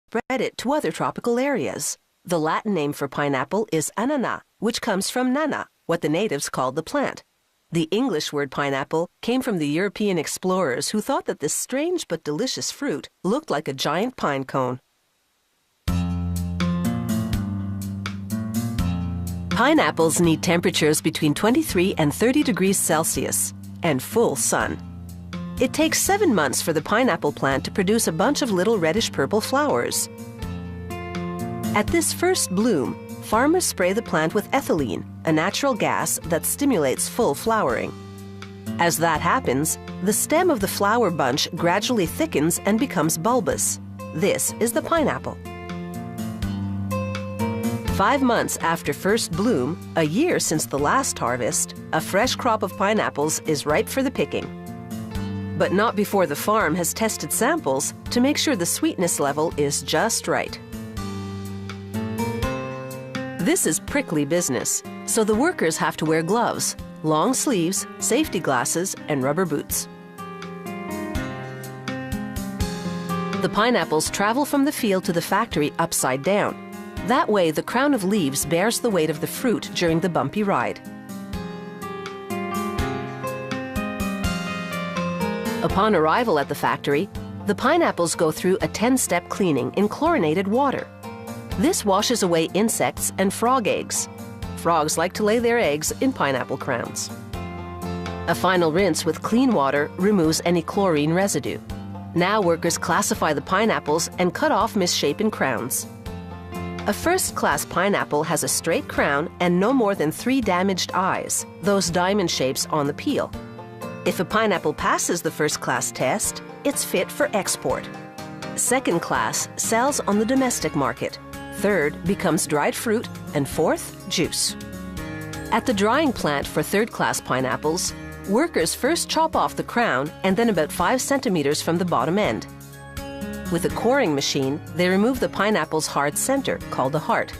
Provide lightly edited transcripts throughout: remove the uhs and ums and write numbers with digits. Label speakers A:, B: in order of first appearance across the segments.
A: spread it to other tropical areas. The Latin name for pineapple is anana, which comes from nana, what the natives called the plant. The English word pineapple came from the European explorers who thought that this strange but delicious fruit looked like a giant pine cone. Pineapples need temperatures between 23 and 30 degrees Celsius and full sun. It takes 7 months for the pineapple plant to produce a bunch of little reddish-purple flowers. At this first bloom, farmers spray the plant with ethylene, a natural gas that stimulates full flowering. As that happens, the stem of the flower bunch gradually thickens and becomes bulbous. This is the pineapple. 5 months after first bloom, a year since the last harvest, a fresh crop of pineapples is ripe for the picking. But not before the farm has tested samples to make sure the sweetness level is just right. This is prickly business, so the workers have to wear gloves, long sleeves, safety glasses, and rubber boots. The pineapples travel from the field to the factory upside down. That way, the crown of leaves bears the weight of the fruit during the bumpy ride. Upon arrival at the factory, the pineapples go through a 10-step cleaning in chlorinated water. This washes away insects and frog eggs. Frogs like to lay their eggs in pineapple crowns. A final rinse with clean water removes any chlorine residue. Now workers classify the pineapples and cut off misshapen crowns. A first-class pineapple has a straight crown and no more than 3 damaged eyes, those diamond shapes on the peel. If a pineapple passes the first-class test, it's fit for export. Second class sells on the domestic market. Third becomes dried fruit, and fourth, juice. At the drying plant for third-class pineapples, workers first chop off the crown and then about 5 centimeters from the bottom end. With a coring machine, they remove the pineapple's hard center, called the heart.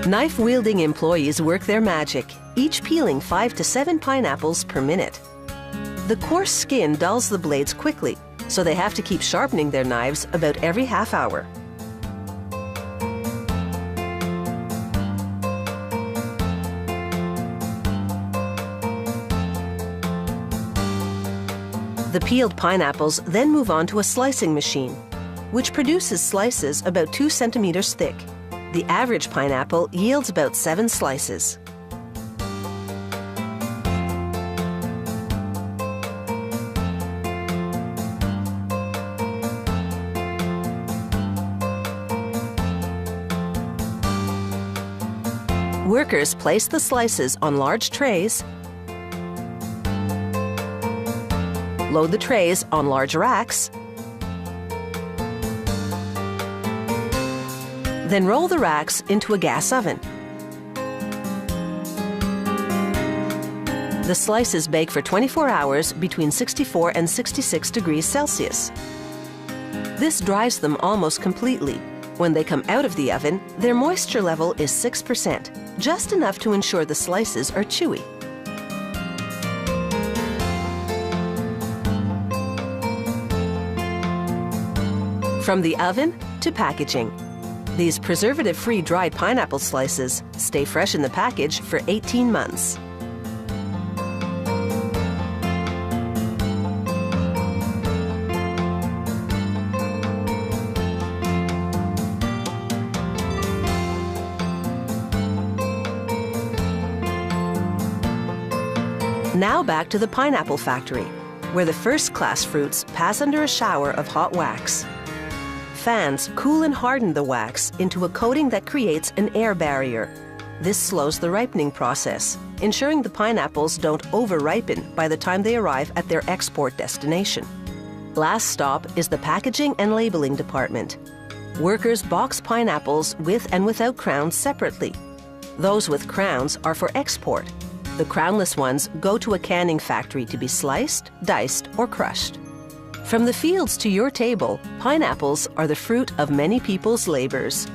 A: Knife-wielding employees work their magic, each peeling 5 to 7 pineapples per minute. The coarse skin dulls the blades quickly, so they have to keep sharpening their knives about every half hour. The peeled pineapples then move on to a slicing machine, which produces slices about 2 centimeters thick. The average pineapple yields about 7 slices. Workers place the slices on large trays, load the trays on large racks, then roll the racks into a gas oven. The slices bake for 24 hours between 64 and 66 degrees Celsius. This dries them almost completely. When they come out of the oven, their moisture level is 6%, just enough to ensure the slices are chewy. From the oven to packaging. These preservative-free dried pineapple slices stay fresh in the package for 18 months. Now back to the pineapple factory, where the first-class fruits pass under a shower of hot wax. Fans cool and harden the wax into a coating that creates an air barrier. This slows the ripening process, ensuring the pineapples don't over-ripen by the time they arrive at their export destination. Last stop is the packaging and labeling department. Workers box pineapples with and without crowns separately. Those with crowns are for export. The crownless ones go to a canning factory to be sliced, diced, or crushed. From the fields to your table, pineapples are the fruit of many people's labors.